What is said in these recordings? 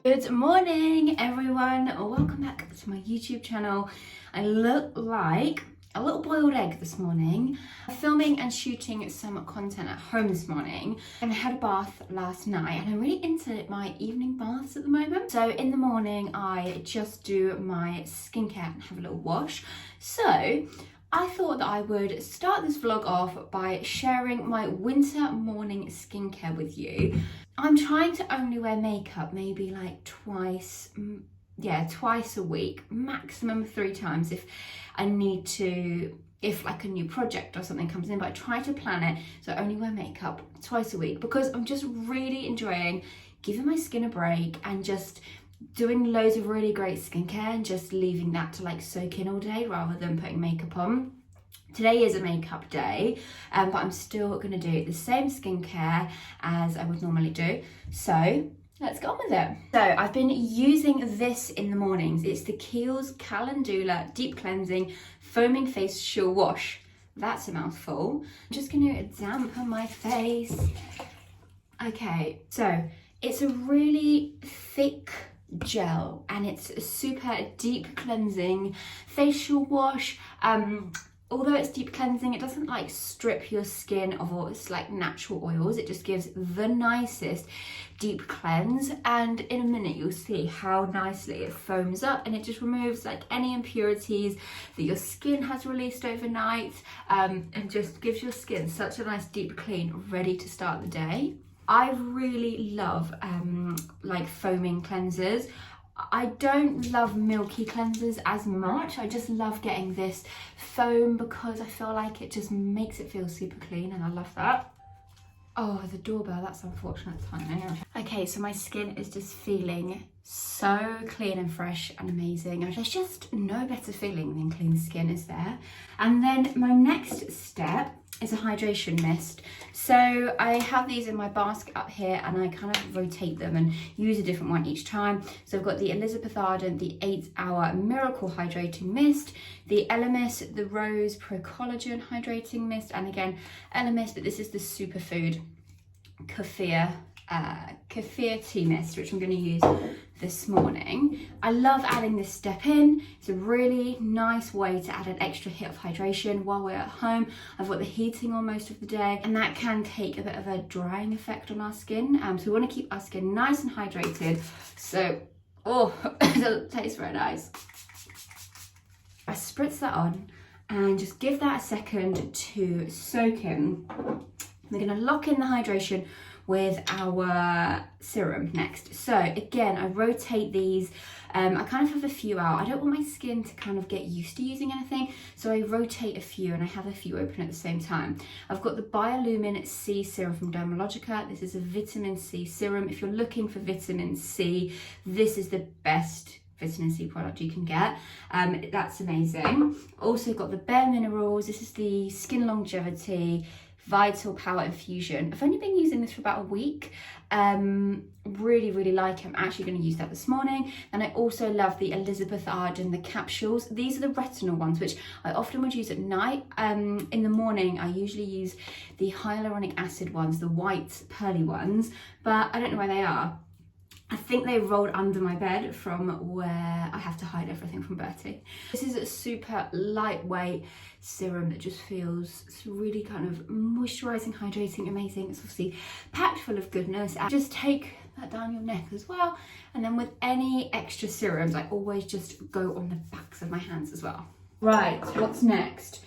Good morning everyone, welcome back to my YouTube channel. I look like a little boiled egg this morning. I'm filming and shooting some content at home this morning, and I had a bath last night and I'm really into my evening baths at the moment. So in the morning I just do my skincare and have a little wash. So I thought that I would start this vlog off by sharing my winter morning skincare with you. I'm trying to only wear makeup maybe like twice a week, maximum 3 times if I need to, if like a new project or something comes in, but I try to plan it so I only wear makeup twice a week because I'm just really enjoying giving my skin a break and just doing loads of really great skincare and just leaving that to like soak in all day rather than putting makeup on. Today is a makeup day, but I'm still going to do the same skincare as I would normally do. So let's get on with it. So I've been using this in the mornings. It's the Kiehl's Calendula Deep Cleansing Foaming Facial Wash. That's a mouthful. I'm just going to dampen my face. Okay, so it's a really thick gel and it's a super deep cleansing facial wash. Although it's deep cleansing, it doesn't like strip your skin of all its like natural oils. It just gives the nicest deep cleanse, and in a minute you'll see how nicely it foams up and it just removes like any impurities that your skin has released overnight, and just gives your skin such a nice deep clean ready to start the day. I really love like foaming cleansers. I don't love milky cleansers as much. I just love getting this foam because I feel like it just makes it feel super clean, and I love that. Oh, the doorbell, that's unfortunate timing. Okay, so my skin is just feeling so clean and fresh and amazing. There's just no better feeling than clean skin, is there? And then my next step is a hydration mist. So I have these in my basket up here and I kind of rotate them and use a different one each time. So I've got the Elizabeth Arden, the 8-hour Miracle Hydrating Mist, the Elemis, the Rose Pro Collagen Hydrating Mist, and again, Elemis, but this is the Superfood Kefir tea mist, which I'm going to use this morning. I love adding this step in. It's a really nice way to add an extra hit of hydration while we're at home. I've got the heating on most of the day, and that can take a bit of a drying effect on our skin. So we want to keep our skin nice and hydrated. So, it tastes very nice. I spritz that on and just give that a second to soak in. We're going to lock in the hydration with our serum next. So again, I rotate these. I kind of have a few out. I don't want my skin to kind of get used to using anything, so I rotate a few and I have a few open at the same time. I've got the Biolumin C serum from Dermalogica. This is a vitamin C serum. If you're looking for vitamin C, this is the best vitamin C product you can get. That's amazing. Also got the Bare Minerals. This is the Skin Longevity Vital Power Infusion. I've only been using this for about a week. Really like it. I'm actually going to use that this morning. And I also love the Elizabeth Arden, the capsules. These are the retinol ones, which I often would use at night. In the morning, I usually use the hyaluronic acid ones, the white pearly ones, but I don't know where they are. I think they rolled under my bed from where I have to hide everything from Bertie. This is a super lightweight serum that just feels really kind of moisturising, hydrating, amazing. It's obviously packed full of goodness. And just take that down your neck as well. And then with any extra serums, I always just go on the backs of my hands as well. Right, what's next?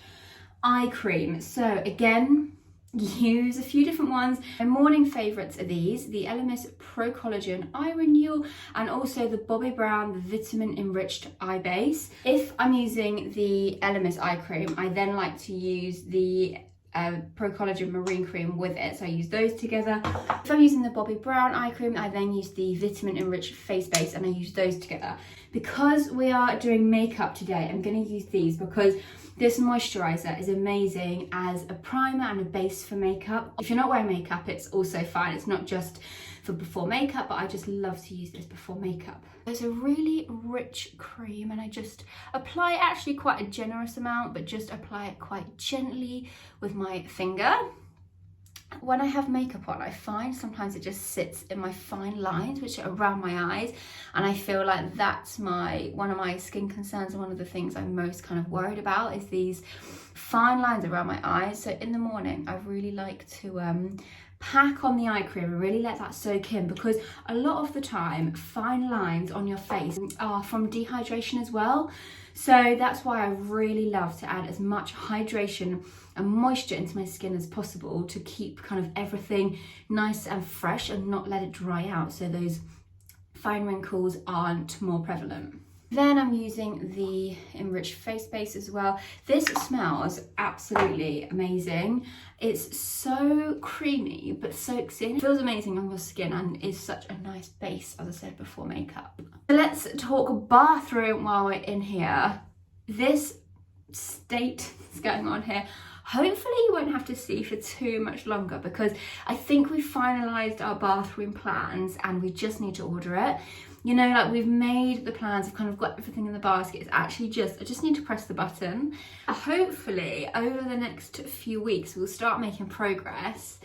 Eye cream. So again, use a few different ones. My morning favourites are these, the Elemis Pro Collagen Eye Renewal, and also the Bobbi Brown, the Vitamin Enriched Eye Base. If I'm using the Elemis eye cream, I then like to use the Pro Collagen Marine Cream with it, so I use those together. If I'm using the Bobbi Brown eye cream, I then use the Vitamin Enriched Face Base and I use those together. Because we are doing makeup today, I'm going to use these because this moisturiser is amazing as a primer and a base for makeup. If you're not wearing makeup, it's also fine. It's not just for before makeup, but I just love to use this before makeup. It's a really rich cream and I just apply actually quite a generous amount, but just apply it quite gently with my finger. when I have makeup on, I find sometimes it just sits in my fine lines, which are around my eyes, and I feel like that's one of my skin concerns, and one of the things I'm most kind of worried about is these fine lines around my eyes. So in the morning, I really like to pack on the eye cream and really let that soak in, because a lot of the time fine lines on your face are from dehydration as well. So that's why I really love to add as much hydration and moisture into my skin as possible to keep kind of everything nice and fresh and not let it dry out, so those fine wrinkles aren't more prevalent. Then I'm using the Enriched Face Base as well. This smells absolutely amazing. It's so creamy, but soaks in. It feels amazing on your skin and is such a nice base, as I said before, makeup. So let's talk bathroom while we're in here. This state is going on here. Hopefully you won't have to see for too much longer, because I think we've finalised our bathroom plans and we just need to order it. You know, like we've made the plans, I've kind of got everything in the basket. It's actually I just need to press the button. Hopefully over the next few weeks we'll start making progress.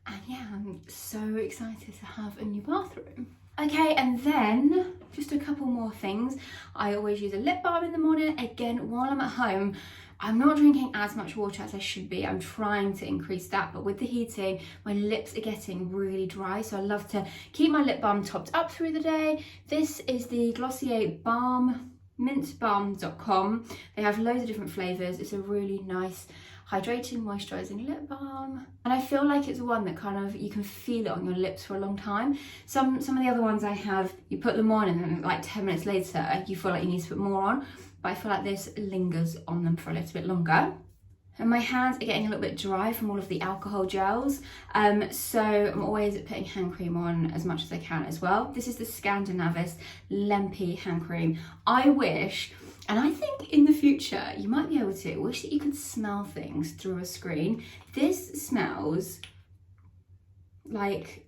And yeah, I'm so excited to have a new bathroom. Okay, and then just a couple more things. I always use a lip balm in the morning. Again, while I'm at home, I'm not drinking as much water as I should be. I'm trying to increase that, but with the heating, my lips are getting really dry. So I love to keep my lip balm topped up through the day. This is the Glossier Balm, mintbalm.com. They have loads of different flavours. It's a really nice hydrating, moisturising lip balm. And I feel like it's one that kind of, you can feel it on your lips for a long time. Some of the other ones I have, you put them on and then like 10 minutes later, you feel like you need to put more on. But I feel like this lingers on them for a little bit longer. And my hands are getting a little bit dry from all of the alcohol gels. So I'm always putting hand cream on as much as I can as well. This is the Scandinavis Lempi hand cream. I wish, and I think in the future you might be able to, wish that you could smell things through a screen. This smells like,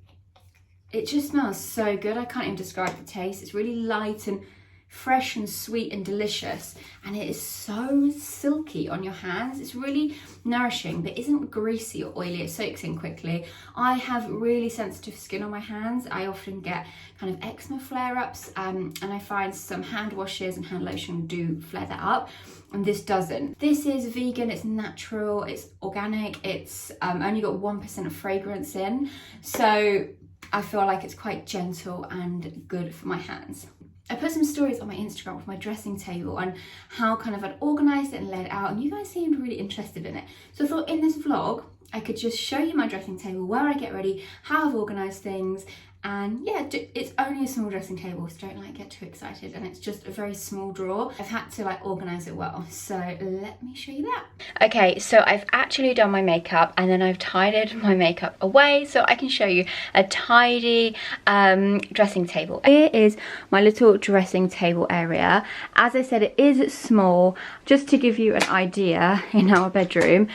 it just smells so good. I can't even describe the taste. It's really light and fresh and sweet and delicious, and it is so silky on your hands. It's really nourishing but isn't greasy or oily. It soaks in quickly. I have really sensitive skin on my hands. I often get kind of eczema flare-ups, and I find some hand washes and hand lotion do flare that up, and this doesn't. This is vegan, it's natural, it's organic, it's only got 1% of fragrance in, so I feel like it's quite gentle and good for my hands. I put some stories on my Instagram with my dressing table and how kind of I'd organised it and laid it out, and you guys seemed really interested in it. So I thought in this vlog, I could just show you my dressing table, where I get ready, how I've organised things, and yeah, it's only a small dressing table, so don't like get too excited, and it's just a very small drawer. I've had to like organise it well, so let me show you that. Okay, so I've actually done my makeup and then I've tidied my makeup away so I can show you a tidy dressing table. Here is my little dressing table area. As I said, it is small. Just to give you an idea, in our bedroom,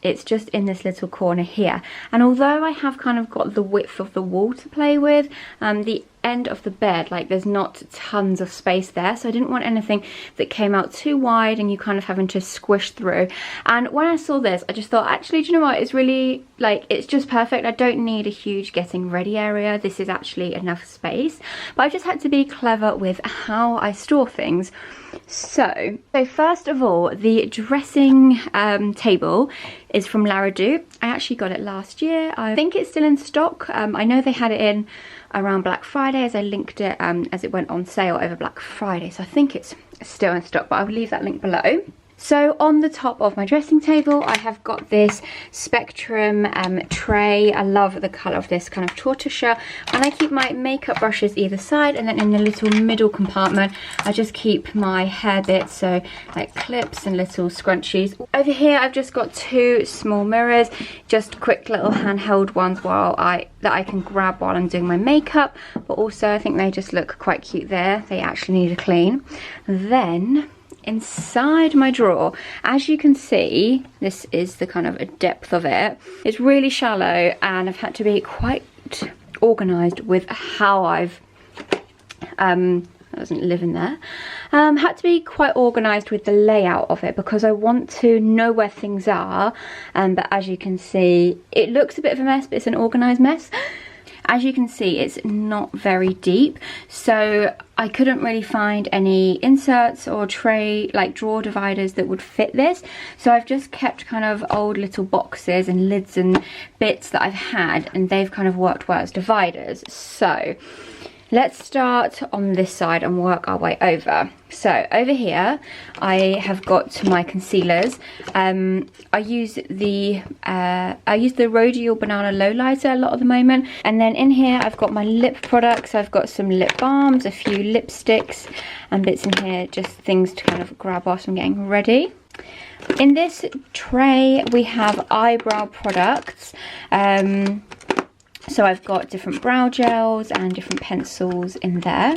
it's just in this little corner here, and although I have kind of got the width of the wall to play with, the end of the bed, like there's not tons of space there, so I didn't want anything that came out too wide and you kind of having to squish through. And when I saw this, I just thought, actually, do you know what, it's really like, it's just perfect. I don't need a huge getting ready area. This is actually enough space, but I just had to be clever with how I store things. So first of all, the dressing table is from La Redoute. I actually got it last year. I think it's still in stock. I know they had it in around Black Friday, as I linked it as it went on sale over Black Friday, so I think it's still in stock, but I will leave that link below. So on the top of my dressing table, I have got this Spectrum tray. I love the colour of this kind of tortoiseshell, and I keep my makeup brushes either side, and then in the little middle compartment I just keep my hair bits, so like clips and little scrunchies. Over here I've just got two small mirrors, just quick little handheld ones that I can grab while I'm doing my makeup, but also I think they just look quite cute there. They actually need a clean. Then inside my drawer, as you can see, this is the kind of a depth of it. It's really shallow, and I've had to be quite organised with how I've that doesn't live in there. Had to be quite organised with the layout of it because I want to know where things are. But as you can see, it looks a bit of a mess, but it's an organised mess. As you can see, it's not very deep, so I couldn't really find any inserts or tray, like drawer dividers that would fit this. So I've just kept kind of old little boxes and lids and bits that I've had, and they've kind of worked well as dividers. So let's start on this side and work our way over. So over here, I have got my concealers. I use the Rodial Banana Lowlighter a lot at the moment. And then in here, I've got my lip products. I've got some lip balms, a few lipsticks, and bits in here, just things to kind of grab whilst I'm getting ready. In this tray, we have eyebrow products. So I've got different brow gels and different pencils in there.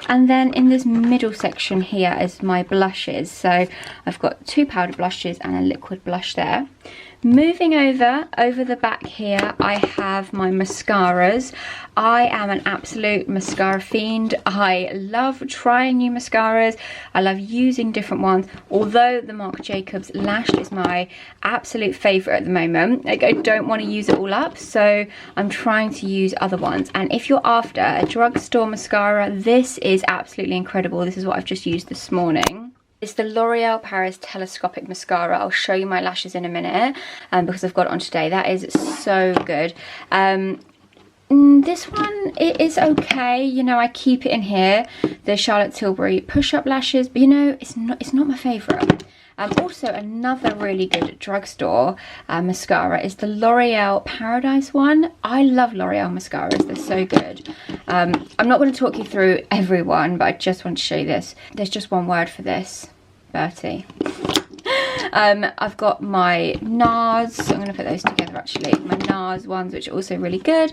And then in this middle section here is my blushes. So I've got 2 powder blushes and a liquid blush there. Moving over the back here, I have my mascaras. I am an absolute mascara fiend. I love trying new mascaras. I love using different ones. Although the Marc Jacobs Lashed is my absolute favourite at the moment. Like, I don't want to use it all up, so I'm trying to use other ones. And if you're after a drugstore mascara, this is absolutely incredible. This is what I've just used this morning. It's the L'Oreal Paris Telescopic Mascara. I'll show you my lashes in a minute because I've got it on today. That is so good. This one, it is okay. You know, I keep it in here. The Charlotte Tilbury push-up lashes, but you know, it's not my favourite. Also, another really good drugstore mascara is the L'Oreal Paradise one. I love L'Oreal mascaras, they're so good. I'm not going to talk you through every one, but I just want to show you this. There's just one word for this, Bertie. I've got my NARS, I'm going to put those together actually, my NARS ones, which are also really good.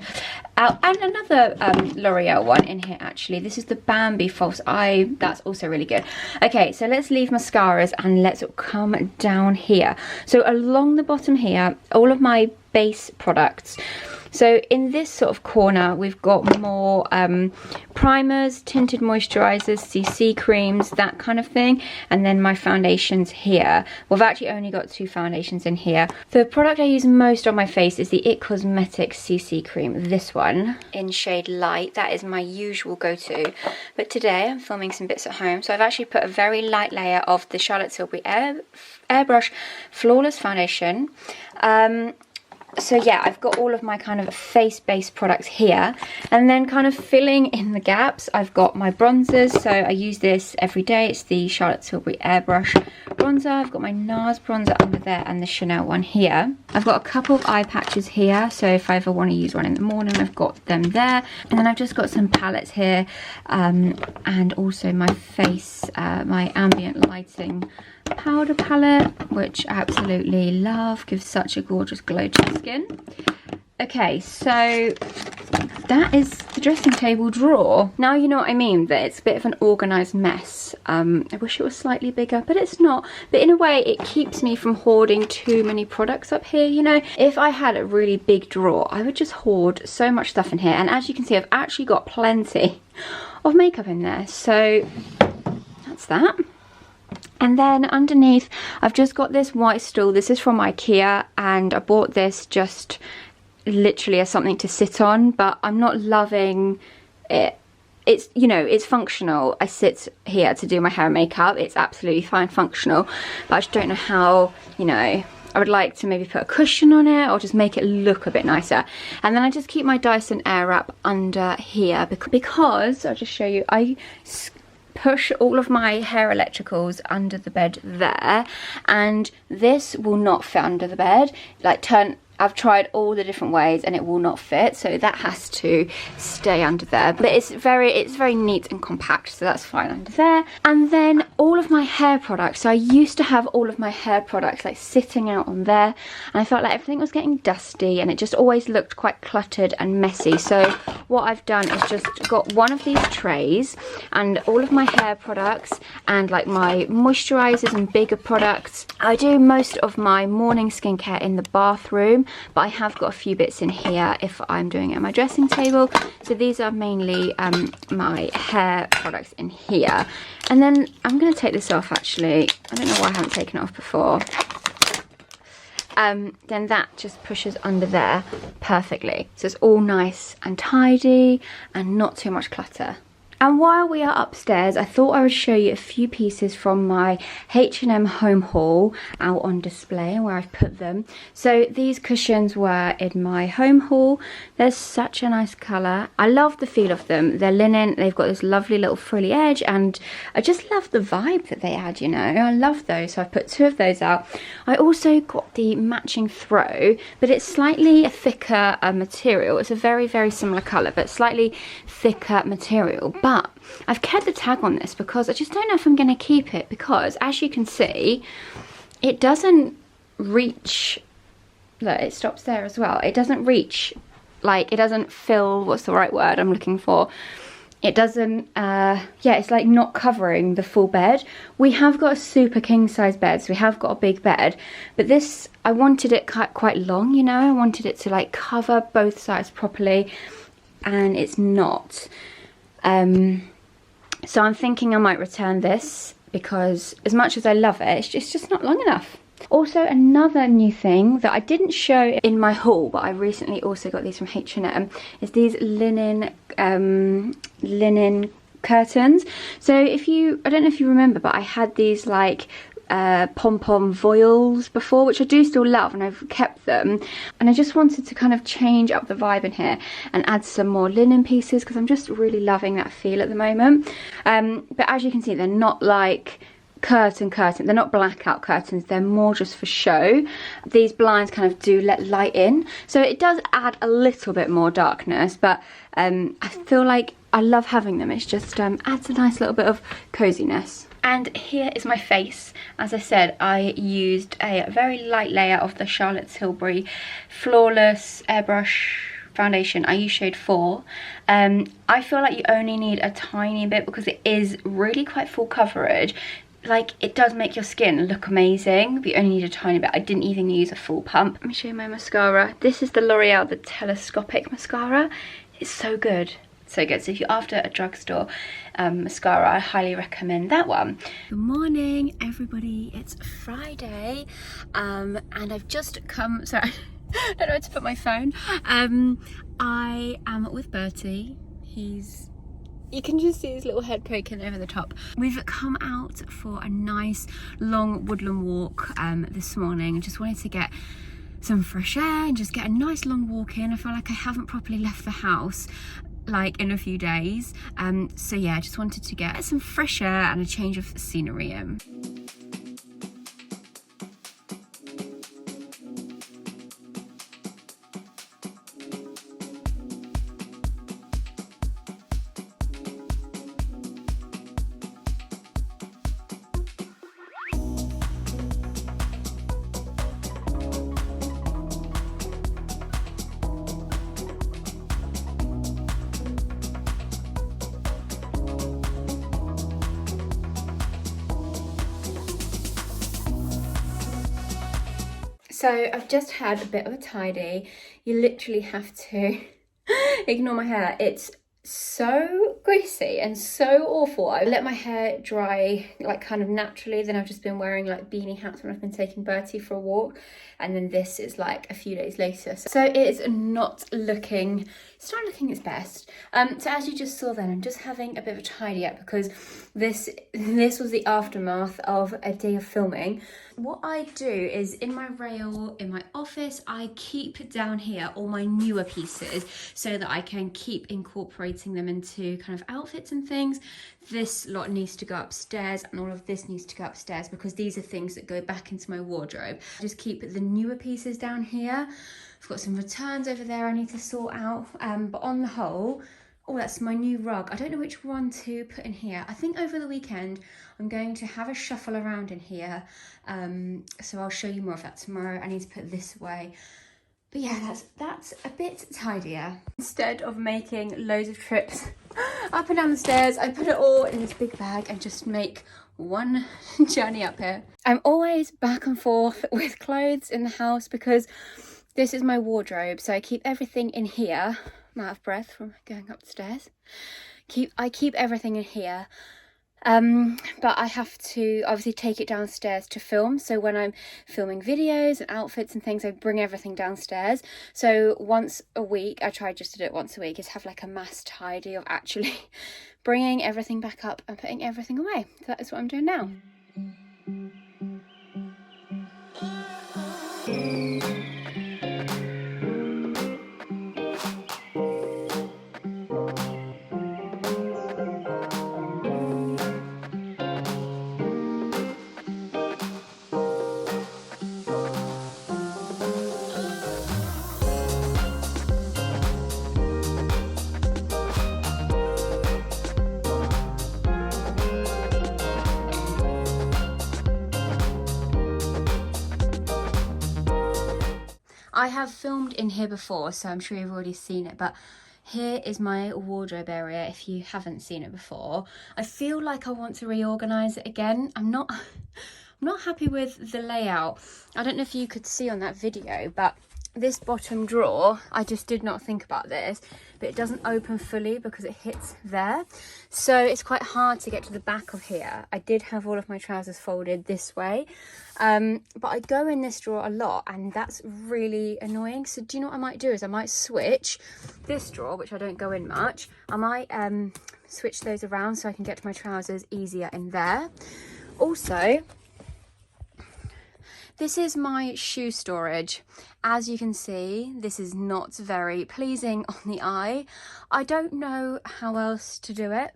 And another L'Oreal one in here actually. This is the Bambi False Eye, that's also really good. Okay, so let's leave mascaras and let's come down here. So along the bottom here, all of my base products. So in this sort of corner, we've got more primers, tinted moisturizers, CC creams, that kind of thing. And then my foundations here. We've actually only got 2 foundations in here. The product I use most on my face is the IT Cosmetics CC cream. This one in shade Light. That is my usual go-to. But today I'm filming some bits at home. So I've actually put a very light layer of the Charlotte Tilbury Airbrush Flawless Foundation. So yeah, I've got all of my kind of face-based products here, and then kind of filling in the gaps, I've got my bronzers. So I use this every day. It's the Charlotte Tilbury Airbrush bronzer. I've got my NARS bronzer under there and the Chanel one here. I've got a couple of eye patches here, so if I ever want to use one in the morning, I've got them there. And then I've just got some palettes here, and also my face, my ambient lighting powder palette, which I absolutely love, gives such a gorgeous glow to the skin. Okay, so that is the dressing table drawer. Now you know what I mean, that it's a bit of an organised mess. I wish it was slightly bigger, but it's not. But in a way, it keeps me from hoarding too many products up here, you know. If I had a really big drawer, I would just hoard so much stuff in here. And as you can see, I've actually got plenty of makeup in there. So that's that. And then underneath, I've just got this white stool. This is from IKEA, and I bought this just literally as something to sit on, but I'm not loving it. It's, you know, it's functional. I sit here to do my hair and makeup. It's absolutely fine functional, but I just don't know how, you know, I would like to maybe put a cushion on it or just make it look a bit nicer. And then I just keep my Dyson Airwrap under here because I'll just show you, I push all of my hair electricals under the bed there, and this will not fit under the bed. Like, I've tried all the different ways and it will not fit, so that has to stay under there. But it's very neat and compact, so that's fine under there. And then all of my hair products. So I used to have all of my hair products like sitting out on there, and I felt like everything was getting dusty and it just always looked quite cluttered and messy. So what I've done is just got one of these trays, and all of my hair products and like my moisturizers and bigger products. I do most of my morning skincare in the bathroom. but I have got a few bits in here if I'm doing it on my dressing table. So these are mainly my hair products in here. And then I'm going to take this off actually. I don't know why I haven't taken it off before. Then that just pushes under there perfectly. So it's all nice and tidy and not too much clutter. And while we are upstairs, I thought I would show you a few pieces from my H&M home haul out on display and where I've put them. So these cushions were in my home haul. They're such a nice colour. I love the feel of them. They're linen, they've got this lovely little frilly edge, and I just love the vibe that they add, you know. I love those, so I've put 2 of those out. I also got the matching throw, but it's slightly a thicker material. It's a very, very similar colour, but slightly thicker material. But I've kept the tag on this because I just don't know if I'm going to keep it, because as you can see, it doesn't reach. Look, it stops there as well. It doesn't reach, like, it doesn't fill, what's the right word I'm looking for? It doesn't, yeah, it's like not covering the full bed. We have got a super king size bed, so we have got a big bed, but this, I wanted it quite long, you know. I wanted it to like cover both sides properly, and it's not. So I'm thinking I might return this, because as much as I love it, it's just not long enough. Also, another new thing that I didn't show in my haul, but I recently also got these from H&M, is these linen curtains. So if you, I don't know if you remember, but I had these like pom-pom voiles before, which I do still love, and I've kept them, and I just wanted to kind of change up the vibe in here and add some more linen pieces, because I'm just really loving that feel at the moment. But as you can see, they're not like curtain, they're not blackout curtains, they're more just for show. These blinds kind of do let light in, so it does add a little bit more darkness, but I feel like I love having them. It's just adds a nice little bit of coziness. And here is my face. As I said, I used a very light layer of the Charlotte Tilbury Flawless Airbrush foundation. I use shade 4. I feel like you only need a tiny bit, because it is really quite full coverage. Like, it does make your skin look amazing, but you only need a tiny bit. I didn't even use a full pump. Let me show you my mascara. This is the L'Oreal, the Telescopic mascara. It's so good. So good. So if you're after a drugstore mascara, I highly recommend that one. Good morning, everybody. It's Friday, and I've just come. Sorry, I don't know where to put my phone. I am with Bertie. You can just see his little head poking over the top. We've come out for a nice long woodland walk this morning. I just wanted to get some fresh air and just get a nice long walk in. I feel like I haven't properly left the house like in a few days, so yeah, I just wanted to get some fresh air and a change of scenery in. So I've just had a bit of a tidy. You literally have to ignore my hair. It's so greasy and so awful. I let my hair dry like kind of naturally, then I've just been wearing like beanie hats when I've been taking Bertie for a walk, and then this is like a few days later. So it is not looking, it's not looking its best. So as you just saw then, I'm just having a bit of a tidy up, because this was the aftermath of a day of filming. What I do is in my rail in my office, I keep down here all my newer pieces so that I can keep incorporating them into kind of outfits and things. This lot needs to go upstairs, and all of this needs to go upstairs, because these are things that go back into my wardrobe. I just keep the newer pieces down here. I've got some returns over there I need to sort out, but on the whole, oh, that's my new rug. I don't know which one to put in here. I think over the weekend I'm going to have a shuffle around in here, so I'll show you more of that tomorrow. I need to put this away. But yeah, that's a bit tidier. Instead of making loads of trips up and down the stairs, I put it all in this big bag and just make one journey up here. I'm always back and forth with clothes in the house, because this is my wardrobe, so I keep everything in here. I'm out of breath from going upstairs. I keep everything in here. But I have to obviously take it downstairs to film. So when I'm filming videos and outfits and things, I bring everything downstairs. So once a week, I try just to do it once a week, is have like a mass tidy of actually bringing everything back up and putting everything away. So that is what I'm doing now. I have filmed in here before, so I'm sure you've already seen it, but here is my wardrobe area if you haven't seen it before. I feel like I want to reorganize it again. I'm not happy with the layout. I don't know if you could see on that video, but this bottom drawer, I just did not think about this, but it doesn't open fully because it hits there. So it's quite hard to get to the back of here. I did have all of my trousers folded this way, but I go in this drawer a lot and that's really annoying. So do you know what I might do is I might switch this drawer, which I don't go in much. I might switch those around so I can get to my trousers easier in there. Also, this is my shoe storage. As you can see, this is not very pleasing on the eye. I don't know how else to do it.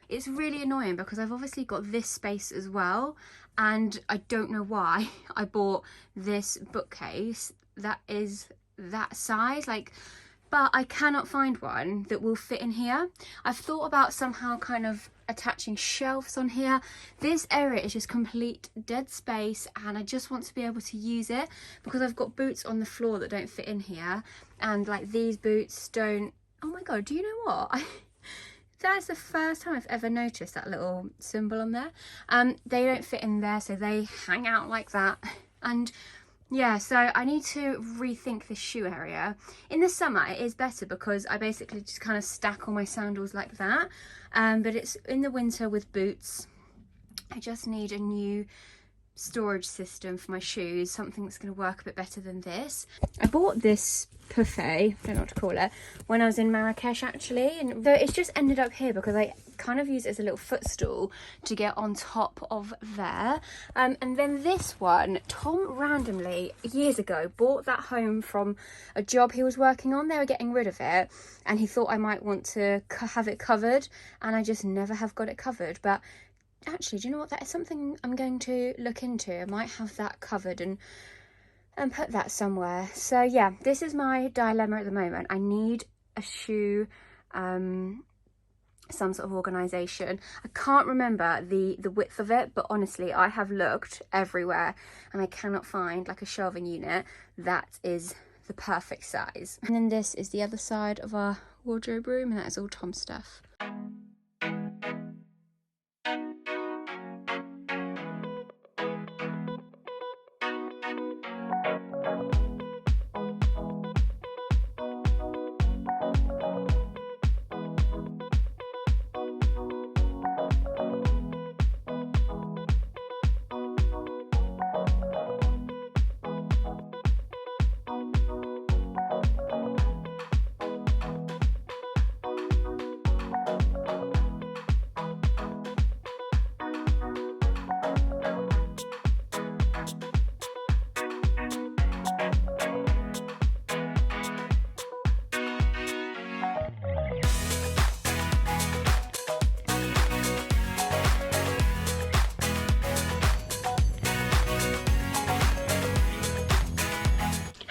It's really annoying because I've obviously got this space as well, and I don't know why I bought this bookcase that is that size, but I cannot find one that will fit in here. I've thought about somehow kind of attaching shelves on here. This area is just complete dead space and I just want to be able to use it because I've got boots on the floor that don't fit in here, and like these boots don't. Oh my god, do you know what? That's the first time I've ever noticed that little symbol on there. They don't fit in there, so they hang out like that. And yeah, so I need to rethink this shoe area. In the summer it is better because I basically just kind of stack all my sandals like that, but it's in the winter with boots. I just need a new storage system for my shoes, something that's going to work a bit better than this. I bought this buffet, I don't know what to call it, when I was in Marrakesh actually, and so it's just ended up here because I kind of use it as a little footstool to get on top of there. And then this one, Tom randomly years ago bought that home from a job he was working on. They were getting rid of it and he thought I might want to have it covered, and I just never have got it covered. But actually, do you know what, that is something I'm going to look into. I might have that covered and put that somewhere. So yeah, this is my dilemma at the moment. I need a shoe, some sort of organisation. I can't remember the width of it, but honestly I have looked everywhere and I cannot find like a shelving unit that is the perfect size. And then this is the other side of our wardrobe room, and that is all Tom's stuff.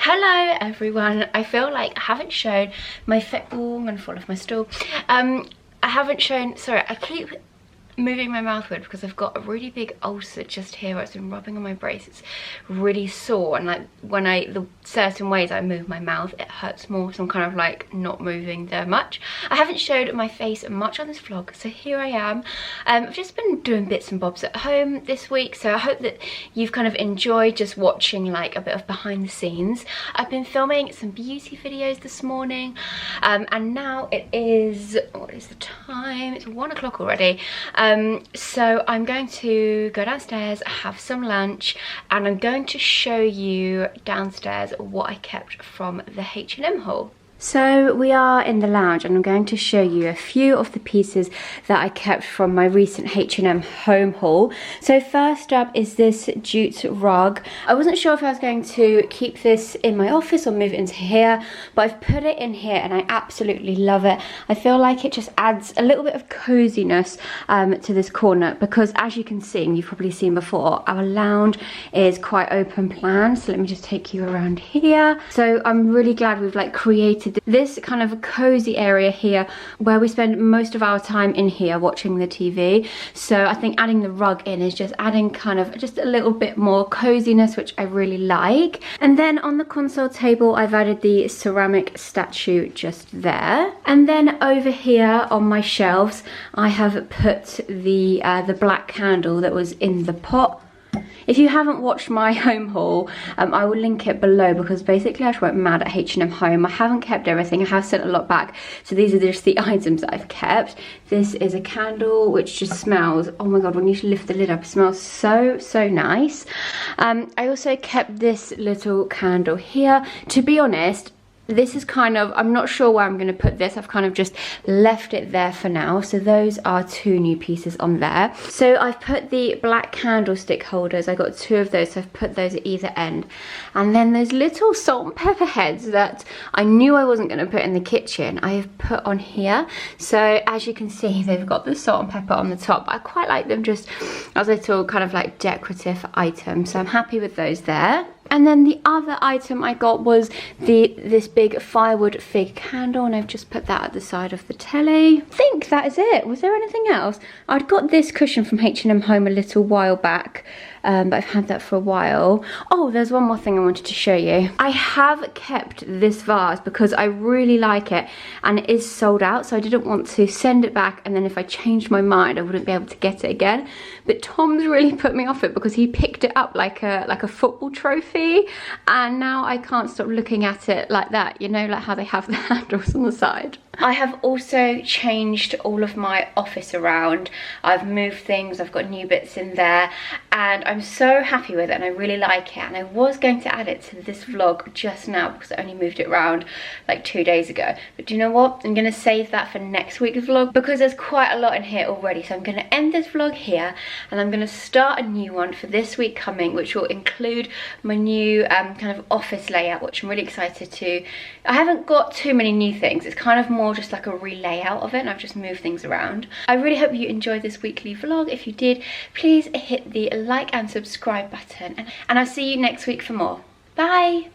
Hello everyone, I feel like I haven't shown my fit. Oh, I'm gonna fall off my stool. I haven't shown, sorry, I keep moving my mouth weird because I've got a really big ulcer just here where it's been rubbing on my brace. It's really sore, and like when the certain ways I move my mouth, it hurts more, so I'm kind of like not moving there much. I haven't showed my face much on this vlog, so here I am. I've just been doing bits and bobs at home this week, so I hope that you've kind of enjoyed just watching like a bit of behind the scenes. I've been filming some beauty videos this morning, and now it is, what is the time? It's 1 o'clock already. So I'm going to go downstairs, have some lunch, and I'm going to show you downstairs what I kept from the H&M haul. So we are in the lounge, and I'm going to show you a few of the pieces that I kept from my recent H&M home haul. So first up is this jute rug. I wasn't sure if I was going to keep this in my office or move it into here, but I've put it in here and I absolutely love it. I feel like it just adds a little bit of coziness to this corner, because as you can see, and you've probably seen before, our lounge is quite open plan. So let me just take you around here. So I'm really glad we've like created this kind of a cozy area here where we spend most of our time in here watching the TV. So I think adding the rug in is just adding kind of just a little bit more coziness, which I really like. And then on the console table, I've added the ceramic statue just there. And then over here on my shelves, I have put the black candle that was in the pot. If you haven't watched my home haul, I will link it below, because basically I just went mad at H&M Home. I haven't kept everything, I have sent a lot back. So these are just the items that I've kept. This is a candle which just smells, oh my god, when you lift the lid up, it smells so, so nice. I also kept this little candle here. To be honest, this is kind of, I'm not sure where I'm going to put this. I've kind of just left it there for now. So those are 2 new pieces on there. So I've put the black candlestick holders. I got 2 of those, so I've put those at either end. And then those little salt and pepper heads that I knew I wasn't going to put in the kitchen, I have put on here. So as you can see, they've got the salt and pepper on the top. I quite like them just as a little kind of like decorative item. So I'm happy with those there. And then the other item I got was this big firewood fig candle, and I've just put that at the side of the telly. I think that is it. Was there anything else? I'd got this cushion from H&M Home a little while back, but I've had that for a while. Oh, there's one more thing I wanted to show you. I have kept this vase because I really like it, and it is sold out, so I didn't want to send it back, and then if I changed my mind, I wouldn't be able to get it again. But Tom's really put me off it because he picked it up like a football trophy, and now I can't stop looking at it like that, you know, like how they have the handles on the side. I have also changed all of my office around. I've moved things, I've got new bits in there, and I'm so happy with it and I really like it. And I was going to add it to this vlog just now because I only moved it around like 2 days ago. But do you know what? I'm going to save that for next week's vlog because there's quite a lot in here already. So I'm going to end this vlog here and I'm going to start a new one for this week coming, which will include my new kind of office layout, which I'm really excited to. I haven't got too many new things. It's kind of more just like a re-layout of it, and I've just moved things around. I really hope you enjoyed this weekly vlog. If you did, please hit the like and subscribe button, and I'll see you next week for more. Bye!